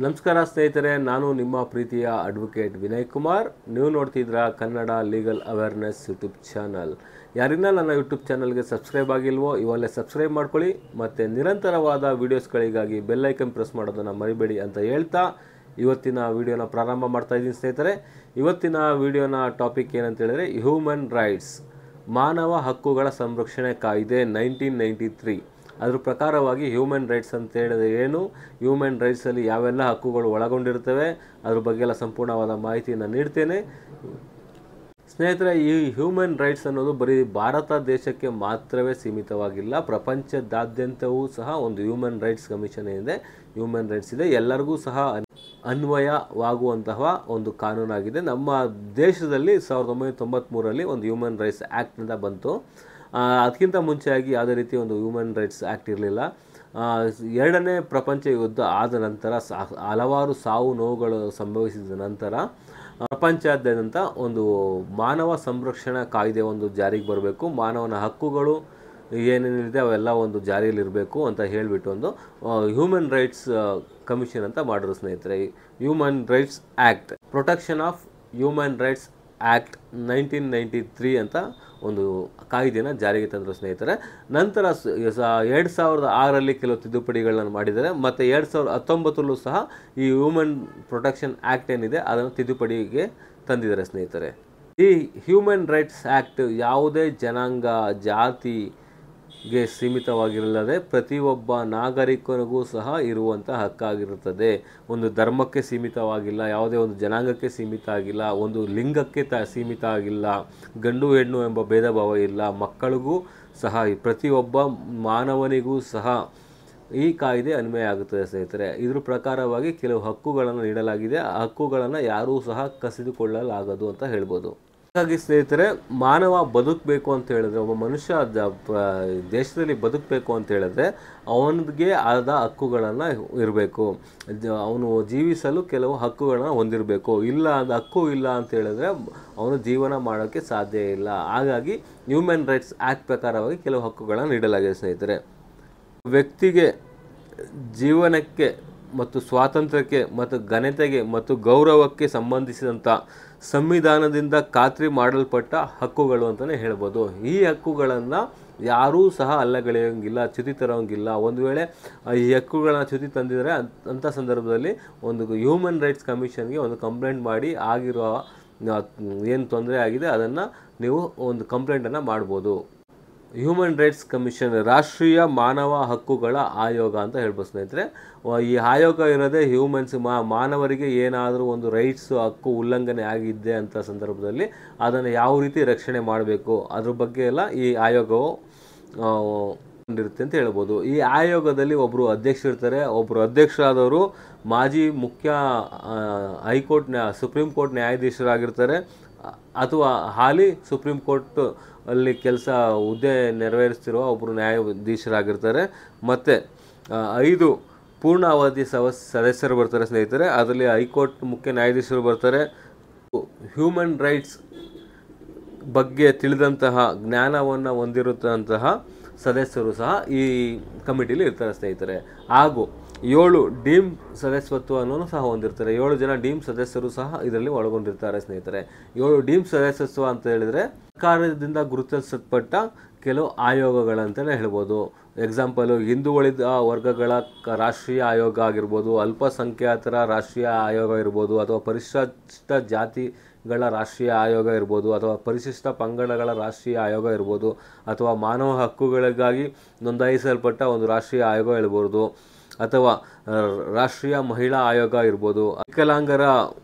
ನಮಸ್ಕಾರ ಸ್ನೇಹಿತರೆ, ನಾನು ನಿಮ್ಮ ಪ್ರೀತಿಯ ಅಡ್ವೊಕೇಟ್ ವಿನಯ್ ಕುಮಾರ್. ನೀವು ನೋಡ್ತಿದ್ರ Kannada legal awareness YouTube channel. ಯಾರಿನ್ನ ನನ್ನ ಯೂಟ್ಯೂಬ್ ಚಾನಲ್ಗೆ ಸಬ್ಸ್ಕ್ರೈಬ್ ಆಗಿಲ್ವೋ ಇವಲ್ಲೇ ಸಬ್ಸ್ಕ್ರೈಬ್ ಮಾಡ್ಕೊಳ್ಳಿ. ಮತ್ತು ನಿರಂತರವಾದ ವೀಡಿಯೋಸ್ಗಳಿಗಾಗಿ ಬೆಲ್ ಐಕನ್ ಪ್ರೆಸ್ ಮಾಡೋದನ್ನು ಮರಿಬೇಡಿ ಅಂತ ಹೇಳ್ತಾ ಇವತ್ತಿನ ವಿಡಿಯೋನ ಪ್ರಾರಂಭ ಮಾಡ್ತಾ ಇದ್ದೀನಿ ಸ್ನೇಹಿತರೆ. ಇವತ್ತಿನ ವಿಡಿಯೋನ ಟಾಪಿಕ್ ಏನಂತ ಹೇಳಿದ್ರೆ ಹ್ಯೂಮನ್ ರೈಟ್ಸ್, ಮಾನವ ಹಕ್ಕುಗಳ ಸಂರಕ್ಷಣೆ ಕಾಯ್ದೆ 1993. ಅದ್ರ ಪ್ರಕಾರವಾಗಿ ಹ್ಯೂಮನ್ ರೈಟ್ಸ್ ಅಂತ ಹೇಳಿದ್ರೆ ಏನು, ಹ್ಯೂಮನ್ ರೈಟ್ಸಲ್ಲಿ ಯಾವೆಲ್ಲ ಹಕ್ಕುಗಳು ಒಳಗೊಂಡಿರ್ತವೆ, ಅದ್ರ ಬಗ್ಗೆ ಎಲ್ಲ ಸಂಪೂರ್ಣವಾದ ಮಾಹಿತಿಯನ್ನು ನೀಡ್ತೇನೆ ಸ್ನೇಹಿತರೆ. ಈ ಹ್ಯೂಮನ್ ರೈಟ್ಸ್ ಅನ್ನೋದು ಬರೀ ಭಾರತ ದೇಶಕ್ಕೆ ಮಾತ್ರವೇ ಸೀಮಿತವಾಗಿಲ್ಲ, ಪ್ರಪಂಚದಾದ್ಯಂತವೂ ಸಹ ಒಂದು ಹ್ಯೂಮನ್ ರೈಟ್ಸ್ ಕಮಿಷನ್ ಇದೆ, ಹ್ಯೂಮನ್ ರೈಟ್ಸ್ ಇದೆ, ಎಲ್ಲರಿಗೂ ಸಹ ಅನ್ವಯವಾಗುವಂತಹ ಒಂದು ಕಾನೂನಾಗಿದೆ. ನಮ್ಮ ದೇಶದಲ್ಲಿ 1993ರಲ್ಲಿ ಒಂದು ಹ್ಯೂಮನ್ ರೈಟ್ಸ್ ಆ್ಯಕ್ಟ್ ಅಂತ ಬಂತು. ಅದಕ್ಕಿಂತ ಮುಂಚೆಯಾಗಿ ಯಾವುದೇ ರೀತಿ ಒಂದು ಹ್ಯೂಮನ್ ರೈಟ್ಸ್ ಆ್ಯಕ್ಟ್ ಇರಲಿಲ್ಲ. ಎರಡನೇ ಪ್ರಪಂಚ ಯುದ್ಧ ಆದ ನಂತರ ಹಲವಾರು ಸಾವು ನೋವುಗಳು ಸಂಭವಿಸಿದ ನಂತರ ಪ್ರಪಂಚಾದ್ಯಂತ ಒಂದು ಮಾನವ ಸಂರಕ್ಷಣಾ ಕಾಯ್ದೆ ಒಂದು ಜಾರಿಗೆ ಬರಬೇಕು, ಮಾನವನ ಹಕ್ಕುಗಳು ಏನೇನಿದೆ ಅವೆಲ್ಲ ಒಂದು ಜಾರಿಯಲ್ಲಿರಬೇಕು ಅಂತ ಹೇಳಿಬಿಟ್ಟು ಒಂದು ಹ್ಯೂಮನ್ ರೈಟ್ಸ್ ಕಮಿಷನ್ ಅಂತ ಮಾಡಿದ್ರು ಸ್ನೇಹಿತರೆ. Human rights act, protection of human rights act 1993 ಅಂತ ಒಂದು ಕಾಯ್ದೆನ ಜಾರಿಗೆ ತಂದರು ಸ್ನೇಹಿತರೆ. ನಂತರ 2006ರಲ್ಲಿ ಕೆಲವು ತಿದ್ದುಪಡಿಗಳನ್ನು ಮಾಡಿದ್ದಾರೆ, ಮತ್ತು 2019ರಲ್ಲೂ ಸಹ ಈ ಹ್ಯೂಮನ್ ಪ್ರೊಟೆಕ್ಷನ್ ಆ್ಯಕ್ಟ್ ಏನಿದೆ ಅದನ್ನು ತಿದ್ದುಪಡಿಗೆ ತಂದಿದ್ದಾರೆ ಸ್ನೇಹಿತರೆ. ಈ ಹ್ಯೂಮನ್ ರೈಟ್ಸ್ ಆ್ಯಕ್ಟ್ ಯಾವುದೇ ಜನಾಂಗ ಜಾತಿಗೆ ಸೀಮಿತವಾಗಿರಲ್ಲದೆ ಪ್ರತಿಯೊಬ್ಬ ನಾಗರಿಕನಿಗೂ ಸಹ ಇರುವಂಥ ಹಕ್ಕಾಗಿರುತ್ತದೆ. ಒಂದು ಧರ್ಮಕ್ಕೆ ಸೀಮಿತವಾಗಿಲ್ಲ, ಯಾವುದೇ ಒಂದು ಜನಾಂಗಕ್ಕೆ ಸೀಮಿತ ಆಗಿಲ್ಲ, ಒಂದು ಲಿಂಗಕ್ಕೆ ಸೀಮಿತ ಆಗಿಲ್ಲ, ಗಂಡು ಹೆಣ್ಣು ಎಂಬ ಭೇದ ಭಾವ ಇಲ್ಲ, ಮಕ್ಕಳಿಗೂ ಸಹ ಪ್ರತಿಯೊಬ್ಬ ಮಾನವನಿಗೂ ಸಹ ಈ ಕಾಯ್ದೆ ಅನ್ವಯ ಆಗುತ್ತದೆ ಸ್ನೇಹಿತರೆ. ಇದ್ರ ಪ್ರಕಾರವಾಗಿ ಕೆಲವು ಹಕ್ಕುಗಳನ್ನು ನೀಡಲಾಗಿದೆ, ಆ ಹಕ್ಕುಗಳನ್ನು ಯಾರೂ ಸಹ ಕಸಿದುಕೊಳ್ಳಲಾಗದು ಅಂತ ಹೇಳ್ಬೋದು. ಹಾಗಾಗಿ ಸ್ನೇಹಿತರೆ, ಮಾನವ ಬದುಕಬೇಕು ಅಂತ ಹೇಳಿದ್ರೆ, ಒಬ್ಬ ಮನುಷ್ಯ ದೇಶದಲ್ಲಿ ಬದುಕಬೇಕು ಅಂತ ಹೇಳಿದ್ರೆ ಅವನಿಗೆ ಆದ ಹಕ್ಕುಗಳನ್ನು ಇರಬೇಕು, ಅವನು ಜೀವಿಸಲು ಕೆಲವು ಹಕ್ಕುಗಳನ್ನು ಹೊಂದಿರಬೇಕು. ಇಲ್ಲ ಅದು ಹಕ್ಕು ಇಲ್ಲ ಅಂತ ಹೇಳಿದ್ರೆ ಅವನು ಜೀವನ ಮಾಡೋಕ್ಕೆ ಸಾಧ್ಯ ಇಲ್ಲ. ಹಾಗಾಗಿ ಹ್ಯೂಮನ್ ರೈಟ್ಸ್ ಆ್ಯಕ್ಟ್ ಪ್ರಕಾರವಾಗಿ ಕೆಲವು ಹಕ್ಕುಗಳನ್ನು ನೀಡಲಾಗಿದೆ ಸ್ನೇಹಿತರೆ. ವ್ಯಕ್ತಿಗೆ ಜೀವನಕ್ಕೆ ಮತ್ತು ಸ್ವಾತಂತ್ರ್ಯಕ್ಕೆ ಮತ್ತು ಘನತೆಗೆ ಮತ್ತು ಗೌರವಕ್ಕೆ ಸಂಬಂಧಿಸಿದಂಥ ಸಂವಿಧಾನದಿಂದ ಖಾತ್ರಿ ಮಾಡಲ್ಪಟ್ಟ ಹಕ್ಕುಗಳು ಅಂತಲೇ ಹೇಳ್ಬೋದು. ಈ ಹಕ್ಕುಗಳನ್ನು ಯಾರೂ ಸಹ ಅಲ್ಲಗಳೆಯೋಂಗಿಲ್ಲ, ಚ್ಯುತಿ ತರೋಂಗಿಲ್ಲ. ಒಂದು ವೇಳೆ ಈ ಹಕ್ಕುಗಳನ್ನ ಚ್ಯುತಿ ತಂದಿದರೆ ಅಂಥ ಸಂದರ್ಭದಲ್ಲಿ ಒಂದು ಹ್ಯೂಮನ್ ರೈಟ್ಸ್ ಕಮಿಷನ್ಗೆ ಒಂದು ಕಂಪ್ಲೇಂಟ್ ಮಾಡಿ ಆಗಿರೋ ಏನು ತೊಂದರೆ ಆಗಿದೆ ಅದನ್ನು ನೀವು ಒಂದು ಕಂಪ್ಲೇಂಟನ್ನು ಮಾಡ್ಬೋದು. ಹ್ಯೂಮನ್ ರೈಟ್ಸ್ ಕಮಿಷನ್ ರಾಷ್ಟ್ರೀಯ ಮಾನವ ಹಕ್ಕುಗಳ ಆಯೋಗ ಅಂತ ಹೇಳ್ಬೋದು ಸ್ನೇಹಿತರೆ. ಈ ಆಯೋಗ ಇರೋದೇ ಮಾನವರಿಗೆ ಏನಾದರೂ ಒಂದು ರೈಟ್ಸು ಹಕ್ಕು ಉಲ್ಲಂಘನೆ ಆಗಿದ್ದೆ ಅಂತ ಸಂದರ್ಭದಲ್ಲಿ ಅದನ್ನು ಯಾವ ರೀತಿ ರಕ್ಷಣೆ ಮಾಡಬೇಕು ಅದ್ರ ಬಗ್ಗೆ ಎಲ್ಲ ಈ ಆಯೋಗವು ಇರುತ್ತೆ ಅಂತ ಹೇಳ್ಬೋದು. ಈ ಆಯೋಗದಲ್ಲಿ ಒಬ್ಬರು ಅಧ್ಯಕ್ಷರಿರ್ತಾರೆ. ಒಬ್ಬರು ಅಧ್ಯಕ್ಷರಾದವರು ಮಾಜಿ ಮುಖ್ಯ ಸುಪ್ರೀಂ ಕೋರ್ಟ್ ನ್ಯಾಯಾಧೀಶರಾಗಿರ್ತಾರೆ, ಅಥವಾ ಹಾಲಿ ಸುಪ್ರೀಂ ಕೋರ್ಟ್ ಅಲ್ಲಿ ಹುದ್ದೆ ನೆರವೇರಿಸ್ತಿರುವ ಒಬ್ಬರು ನ್ಯಾಯಾಧೀಶರಾಗಿರ್ತಾರೆ. ಮತ್ತು 5 ಪೂರ್ಣ ಅವಧಿ ಸದಸ್ಯರು ಬರ್ತಾರೆ ಸ್ನೇಹಿತರೆ. ಅದರಲ್ಲಿ ಹೈಕೋರ್ಟ್ ಮುಖ್ಯ ನ್ಯಾಯಾಧೀಶರು ಬರ್ತಾರೆ. ಹ್ಯೂಮನ್ ರೈಟ್ಸ್ ಬಗ್ಗೆ ತಿಳಿದಂತಹ ಜ್ಞಾನವನ್ನು ಹೊಂದಿರುತ್ತಂತಹ ಸದಸ್ಯರು ಸಹ ಈ ಕಮಿಟಿಲಿ ಇರ್ತಾರೆ ಸ್ನೇಹಿತರೆ. ಹಾಗೂ 7 ಡೀಮ್ ಸದಸ್ಯತ್ವವನ್ನು ಸಹ ಹೊಂದಿರ್ತಾರೆ. 7 ಜನ ಡೀಮ್ ಸದಸ್ಯರು ಸಹ ಇದರಲ್ಲಿ ಒಳಗೊಂಡಿರ್ತಾರೆ ಸ್ನೇಹಿತರೆ. 7 ಡೀಮ್ ಸದಸ್ಯತ್ವ ಅಂತ ಹೇಳಿದರೆ ಸರ್ಕಾರದಿಂದ ಗುರುತಿಸಲ್ಪಟ್ಟ ಕೆಲವು ಆಯೋಗಗಳಂತಲೇ ಹೇಳ್ಬೋದು. ಎಕ್ಸಾಂಪಲು ಹಿಂದುಳಿದ ವರ್ಗಗಳ ರಾಷ್ಟ್ರೀಯ ಆಯೋಗ ಆಗಿರ್ಬೋದು, ಅಲ್ಪಸಂಖ್ಯಾತರ ರಾಷ್ಟ್ರೀಯ ಆಯೋಗ ಇರ್ಬೋದು, ಅಥವಾ ಪರಿಶಿಷ್ಟ ಜಾತಿಗಳ ರಾಷ್ಟ್ರೀಯ ಆಯೋಗ ಇರ್ಬೋದು, ಅಥವಾ ಪರಿಶಿಷ್ಟ ಪಂಗಡಗಳ ರಾಷ್ಟ್ರೀಯ ಆಯೋಗ ಇರ್ಬೋದು, ಅಥವಾ ಮಾನವ ಹಕ್ಕುಗಳಿಗಾಗಿ ನೋಂದಾಯಿಸಲ್ಪಟ್ಟ ಒಂದು ರಾಷ್ಟ್ರೀಯ ಆಯೋಗ ಇರ್ಬೋದು, ಅಥವಾ ರಾಷ್ಟ್ರೀಯ ಮಹಿಳಾ ಆಯೋಗ ಇರ್ಬೋದು, ವಿಕಲಾಂಗರ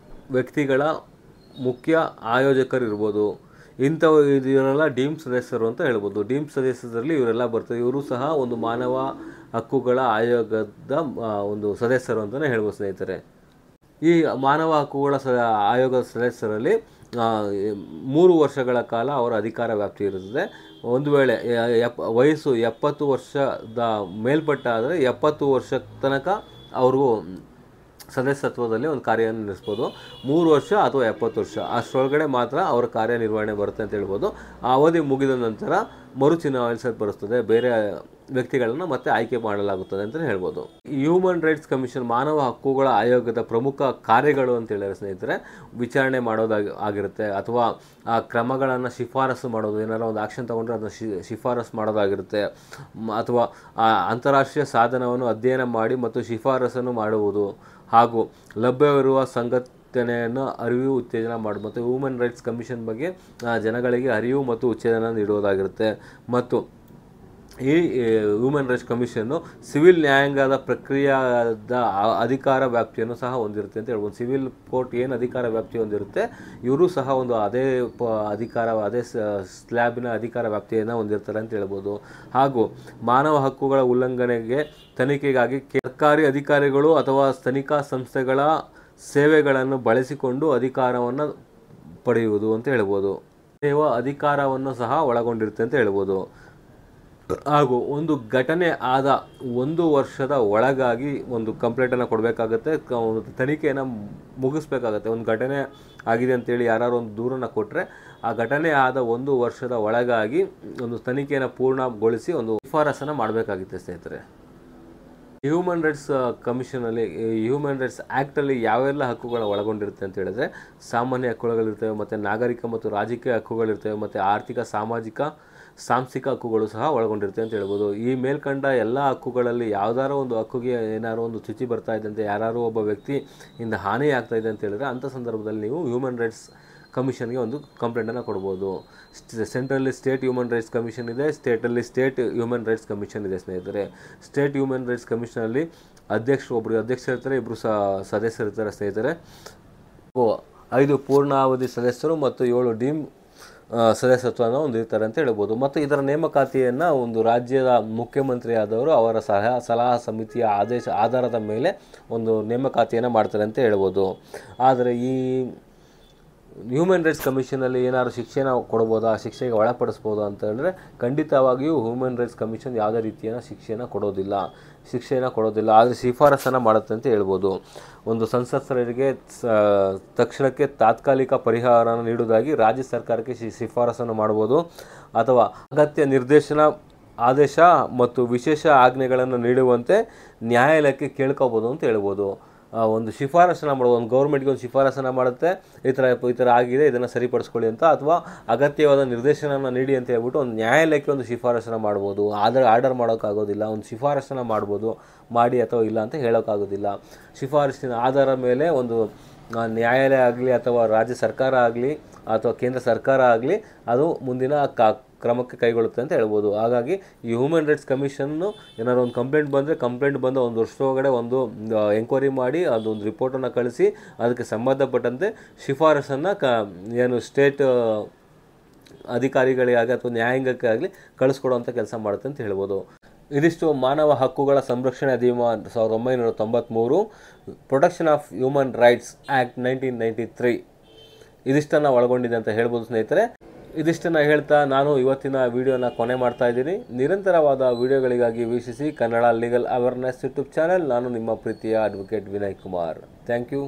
ವ್ಯಕ್ತಿಗಳ ಮುಖ್ಯ ಆಯೋಜಕರು ಇರ್ಬೋದು. ಇವರೆಲ್ಲ ಡೀಮ್ ಸದಸ್ಯರು ಅಂತ ಹೇಳ್ಬೋದು. ಡೀಮ್ ಸದಸ್ಯರಲ್ಲಿ ಇವರೆಲ್ಲ ಬರ್ತಾರೆ. ಇವರು ಸಹ ಒಂದು ಮಾನವ ಹಕ್ಕುಗಳ ಆಯೋಗದ ಒಂದು ಸದಸ್ಯರು ಅಂತಲೇ ಹೇಳ್ಬೋದು ಸ್ನೇಹಿತರೆ. ಈ ಮಾನವ ಹಕ್ಕುಗಳ ಆಯೋಗದ ಸದಸ್ಯರಲ್ಲಿ 3 ವರ್ಷಗಳ ಕಾಲ ಅವರ ಅಧಿಕಾರ ವ್ಯಾಪ್ತಿ ಇರುತ್ತದೆ. ಒಂದು ವೇಳೆ ವಯಸ್ಸು 70 ವರ್ಷದ ಮೇಲ್ಪಟ್ಟ ಆದರೆ 70 ವರ್ಷ ತನಕ ಅವ್ರಿಗೂ ಸದಸ್ಯತ್ವದಲ್ಲಿ ಒಂದು ಕಾರ್ಯನಿರ್ವಹಿಸ್ಬೋದು. 3 ವರ್ಷ ಅಥವಾ 70 ವರ್ಷ ಅಷ್ಟರೊಳಗಡೆ ಮಾತ್ರ ಅವರ ಕಾರ್ಯನಿರ್ವಹಣೆ ಬರುತ್ತೆ ಅಂತ ಹೇಳ್ಬೋದು. ಆ ಅವಧಿ ಮುಗಿದ ನಂತರ ಮರುಚುನಾವಣಿಸಲ್ಪಡಿಸುತ್ತದೆ, ಬೇರೆ ವ್ಯಕ್ತಿಗಳನ್ನು ಮತ್ತೆ ಆಯ್ಕೆ ಮಾಡಲಾಗುತ್ತದೆ ಅಂತ ಹೇಳ್ಬೋದು. ಹ್ಯೂಮನ್ ರೈಟ್ಸ್ ಕಮಿಷನ್ ಮಾನವ ಹಕ್ಕುಗಳ ಆಯೋಗದ ಪ್ರಮುಖ ಕಾರ್ಯಗಳು ಅಂತ ಹೇಳಿದ್ರೆ ಸ್ನೇಹಿತರೆ, ವಿಚಾರಣೆ ಆಗಿರುತ್ತೆ, ಅಥವಾ ಆ ಕ್ರಮಗಳನ್ನು ಶಿಫಾರಸು ಮಾಡೋದು, ಏನಾರು ಒಂದು ಆಕ್ಷನ್ ತಗೊಂಡ್ರೆ ಅದನ್ನು ಶಿಫಾರಸು ಮಾಡೋದಾಗಿರುತ್ತೆ, ಅಥವಾ ಅಂತಾರಾಷ್ಟ್ರೀಯ ಸಾಧನವನ್ನು ಅಧ್ಯಯನ ಮಾಡಿ ಮತ್ತು ಶಿಫಾರಸನ್ನು ಮಾಡುವುದು, ಹಾಗೂ ಲಭ್ಯವಿರುವ ಸಂಘಟನೆಯನ್ನು ಅರಿವು ಉತ್ತೇಜನ ಮಾಡೋದು. ಮತ್ತು ಹ್ಯೂಮನ್ ರೈಟ್ಸ್ ಕಮಿಷನ್ ಬಗ್ಗೆ ಜನಗಳಿಗೆ ಅರಿವು ಮತ್ತು ಉತ್ತೇಜನ ನೀಡುವುದಾಗಿರುತ್ತೆ. ಮತ್ತು ಈ ಹ್ಯೂಮನ್ ರೈಟ್ಸ್ ಕಮಿಷನ್ನು ಸಿವಿಲ್ ನ್ಯಾಯಾಂಗದ ಪ್ರಕ್ರಿಯೆದ ಅಧಿಕಾರ ವ್ಯಾಪ್ತಿಯನ್ನು ಸಹ ಹೊಂದಿರುತ್ತೆ ಅಂತ ಹೇಳ್ಬೋದು. ಸಿವಿಲ್ ಕೋರ್ಟ್ ಏನು ಅಧಿಕಾರ ವ್ಯಾಪ್ತಿ ಹೊಂದಿರುತ್ತೆ, ಇವರು ಸಹ ಒಂದು ಅದೇ ಸ್ಲ್ಯಾಬಿನ ಅಧಿಕಾರ ವ್ಯಾಪ್ತಿಯನ್ನು ಹೊಂದಿರ್ತಾರೆ ಅಂತ ಹೇಳ್ಬೋದು. ಹಾಗೂ ಮಾನವ ಹಕ್ಕುಗಳ ಉಲ್ಲಂಘನೆಗೆ ತನಿಖೆಗಾಗಿ ಸರ್ಕಾರಿ ಅಧಿಕಾರಿಗಳು ಅಥವಾ ತನಿಖಾ ಸಂಸ್ಥೆಗಳ ಸೇವೆಗಳನ್ನು ಬಳಸಿಕೊಂಡು ಅಧಿಕಾರವನ್ನು ಪಡೆಯುವುದು ಅಂತ ಹೇಳ್ಬೋದು. ಅಧಿಕಾರವನ್ನು ಸಹ ಒಳಗೊಂಡಿರುತ್ತೆ ಅಂತ ಹೇಳ್ಬೋದು. ಹಾಗೂ ಒಂದು ಘಟನೆ ಆದ 1 ವರ್ಷದ ಒಳಗಾಗಿ ಒಂದು ಕಂಪ್ಲೇಂಟನ್ನು ಕೊಡಬೇಕಾಗತ್ತೆ, ಒಂದು ತನಿಖೆಯನ್ನು ಮುಗಿಸ್ಬೇಕಾಗತ್ತೆ. ಒಂದು ಘಟನೆ ಆಗಿದೆ ಅಂತೇಳಿ ಯಾರು ಒಂದು ದೂರನ್ನು ಕೊಟ್ಟರೆ, ಆ ಘಟನೆ ಆದ 1 ವರ್ಷದ ಒಳಗಾಗಿ ಒಂದು ತನಿಖೆಯನ್ನು ಪೂರ್ಣಗೊಳಿಸಿ ಒಂದು ಶಿಫಾರಸನ್ನು ಮಾಡಬೇಕಾಗುತ್ತೆ ಸ್ನೇಹಿತರೆ. ಹ್ಯೂಮನ್ ರೈಟ್ಸ್ ಕಮಿಷನಲ್ಲಿ, ಹ್ಯೂಮನ್ ರೈಟ್ಸ್ ಆ್ಯಕ್ಟಲ್ಲಿ ಯಾವೆಲ್ಲ ಹಕ್ಕುಗಳು ಒಳಗೊಂಡಿರುತ್ತೆ ಅಂತ ಹೇಳಿದ್ರೆ, ಸಾಮಾನ್ಯ ಹಕ್ಕುಗಳಿರ್ತವೆ, ಮತ್ತು ನಾಗರಿಕ ಮತ್ತು ರಾಜಕೀಯ ಹಕ್ಕುಗಳಿರ್ತವೆ, ಮತ್ತು ಆರ್ಥಿಕ, ಸಾಮಾಜಿಕ, ಸಾಂಸ್ಥಿಕ ಹಕ್ಕುಗಳು ಸಹ ಒಳಗೊಂಡಿರುತ್ತೆ ಅಂತ ಹೇಳ್ಬೋದು. ಈ ಮೇಲ್ಕಂಡ ಎಲ್ಲ ಹಕ್ಕುಗಳಲ್ಲಿ ಯಾವುದಾರೋ ಒಂದು ಹಕ್ಕುಗೆ ಏನಾದ್ರು ಒಂದು ಚ್ಯುತಿ ಬರ್ತಾ ಇದೆ ಅಂತ, ಯಾರು ಒಬ್ಬ ವ್ಯಕ್ತಿಯಿಂದ ಹಾನಿ ಆಗ್ತಾ ಇದೆ ಅಂತ ಹೇಳಿದ್ರೆ, ಅಂಥ ಸಂದರ್ಭದಲ್ಲಿ ನೀವು ಹ್ಯೂಮನ್ ರೈಟ್ಸ್ ಕಮಿಷನ್ಗೆ ಒಂದು ಕಂಪ್ಲೇಂಟನ್ನು ಕೊಡ್ಬೋದು. ಸೆಂಟ್ರಲ್ಲಿ ಸ್ಟೇಟ್ ಹ್ಯೂಮನ್ ರೈಟ್ಸ್ ಕಮಿಷನ್ ಇದೆ, ಸ್ಟೇಟಲ್ಲಿ ಸ್ಟೇಟ್ ಹ್ಯೂಮನ್ ರೈಟ್ಸ್ ಕಮಿಷನ್ ಇದೆ ಸ್ನೇಹಿತರೆ. ಸ್ಟೇಟ್ ಹ್ಯೂಮನ್ ರೈಟ್ಸ್ ಕಮಿಷನಲ್ಲಿ ಒಬ್ಬರು ಅಧ್ಯಕ್ಷರು ಇರ್ತಾರೆ, ಇಬ್ಬರು ಸದಸ್ಯರು ಇರ್ತಾರೆ ಸ್ನೇಹಿತರೆ. 5 ಪೂರ್ಣಾವಧಿ ಸದಸ್ಯರು ಮತ್ತು 7 ಡೀಮ್ ಸದಸ್ಯತ್ವವನ್ನು ಹೊಂದಿರ್ತಾರೆ ಅಂತ ಹೇಳ್ಬೋದು. ಮತ್ತು ಇದರ ನೇಮಕಾತಿಯನ್ನು ಒಂದು ರಾಜ್ಯದ ಮುಖ್ಯಮಂತ್ರಿಯಾದವರು ಅವರ ಸಲಹಾ ಸಮಿತಿಯ ಆಧಾರದ ಮೇಲೆ ಒಂದು ನೇಮಕಾತಿಯನ್ನು ಮಾಡ್ತಾರೆ ಅಂತ ಹೇಳ್ಬೋದು. ಆದರೆ ಈ ಹ್ಯೂಮನ್ ರೈಟ್ಸ್ ಕಮಿಷನಲ್ಲಿ ಏನಾದ್ರು ಶಿಕ್ಷೆನ ಕೊಡ್ಬೋದಾ, ಶಿಕ್ಷೆಗೆ ಒಳಪಡಿಸ್ಬೋದಾ ಅಂತ ಹೇಳಿದ್ರೆ, ಖಂಡಿತವಾಗಿಯೂ ಹ್ಯೂಮನ್ ರೈಟ್ಸ್ ಕಮಿಷನ್ ಯಾವುದೇ ರೀತಿಯ ಶಿಕ್ಷೆಯನ್ನು ಕೊಡೋದಿಲ್ಲ, ಆದರೆ ಶಿಫಾರಸನ್ನು ಮಾಡುತ್ತೆ ಅಂತ ಹೇಳ್ಬೋದು. ಒಂದು ಸಂತ್ರಸ್ತರಿಗೆ ತಕ್ಷಣಕ್ಕೆ ತಾತ್ಕಾಲಿಕ ಪರಿಹಾರವನ್ನು ನೀಡುವುದಾಗಿ ರಾಜ್ಯ ಸರ್ಕಾರಕ್ಕೆ ಶಿಫಾರಸನ್ನು ಮಾಡ್ಬೋದು, ಅಥವಾ ಅಗತ್ಯ ನಿರ್ದೇಶನ, ಆದೇಶ ಮತ್ತು ವಿಶೇಷ ಆಜ್ಞೆಗಳನ್ನು ನೀಡುವಂತೆ ನ್ಯಾಯಾಲಯಕ್ಕೆ ಕೇಳ್ಕೋಬೋದು ಅಂತ ಹೇಳ್ಬೋದು. ಒಂದು ಶಿಫಾರಸನ್ನು ಮಾಡ್ಬೋದು, ಒಂದು ಗೌರ್ಮೆಂಟ್ಗೆ ಒಂದು ಶಿಫಾರಸನ್ನು ಮಾಡುತ್ತೆ, ಈ ಥರ ಆಗಿದೆ, ಇದನ್ನು ಸರಿಪಡಿಸ್ಕೊಳ್ಳಿ ಅಂತ, ಅಥವಾ ಅಗತ್ಯವಾದ ನಿರ್ದೇಶನವನ್ನು ನೀಡಿ ಅಂತ ಹೇಳ್ಬಿಟ್ಟು ಒಂದು ನ್ಯಾಯಾಲಯಕ್ಕೆ ಒಂದು ಶಿಫಾರಸನ್ನು ಮಾಡ್ಬೋದು. ಆರ್ಡರ್ ಮಾಡೋಕ್ಕಾಗೋದಿಲ್ಲ, ಒಂದು ಶಿಫಾರಸನ್ನು ಮಾಡ್ಬೋದು, ಮಾಡಿ ಅಥವಾ ಇಲ್ಲ ಅಂತ ಹೇಳೋಕ್ಕಾಗೋದಿಲ್ಲ. ಶಿಫಾರಸಿನ ಆಧಾರದ ಮೇಲೆ ಒಂದು ನ್ಯಾಯಾಲಯ ಆಗಲಿ, ಅಥವಾ ರಾಜ್ಯ ಸರ್ಕಾರ ಆಗಲಿ, ಅಥವಾ ಕೇಂದ್ರ ಸರ್ಕಾರ ಆಗಲಿ, ಅದು ಮುಂದಿನ ಕ್ರಮಕ್ಕೆ ಕೈಗೊಳ್ಳುತ್ತೆ ಅಂತ ಹೇಳ್ಬೋದು. ಹಾಗಾಗಿ ಈ ಹ್ಯೂಮನ್ ರೈಟ್ಸ್ ಕಮಿಷನ್ನು ಏನಾದ್ರು ಒಂದು ಕಂಪ್ಲೇಂಟ್ ಬಂದ 1 ವರ್ಷದೊಳಗಡೆ ಒಂದು ಎಂಕ್ವೈರಿ ಮಾಡಿ ಅದೊಂದು ರಿಪೋರ್ಟನ್ನು ಕಳಿಸಿ, ಅದಕ್ಕೆ ಸಂಬಂಧಪಟ್ಟಂತೆ ಶಿಫಾರಸನ್ನು ಏನು ಸ್ಟೇಟ್ ಅಧಿಕಾರಿಗಳಿಗಾಗಲಿ ಅಥವಾ ನ್ಯಾಯಾಂಗಕ್ಕೆ ಆಗಲಿ ಕಳಿಸ್ಕೊಡುವಂಥ ಕೆಲಸ ಮಾಡುತ್ತೆ ಅಂತ ಹೇಳ್ಬೋದು. ಇದಿಷ್ಟು ಮಾನವ ಹಕ್ಕುಗಳ ಸಂರಕ್ಷಣೆ ಅಧಿನಿಯಮ 1993, protection of human rights act 1993 ಇದಿಷ್ಟನ್ನು ಒಳಗೊಂಡಿದೆ ಅಂತ ಹೇಳ್ಬೋದು ಸ್ನೇಹಿತರೆ. ಇದಿಷ್ಟನ್ನು ಹೇಳ್ತಾ ನಾನು ಇವತ್ತಿನ ವಿಡಿಯೋನ ಕೊನೆ ಮಾಡ್ತಾ ಇದ್ದೀನಿ. ನಿರಂತರವಾದ ವಿಡಿಯೋಗಳಿಗಾಗಿ ವೀಕ್ಷಿಸಿ Kannada legal awareness YouTube channel. ನಾನು ನಿಮ್ಮ ಪ್ರೀತಿಯ advocate Vinay Kumar. Thank you.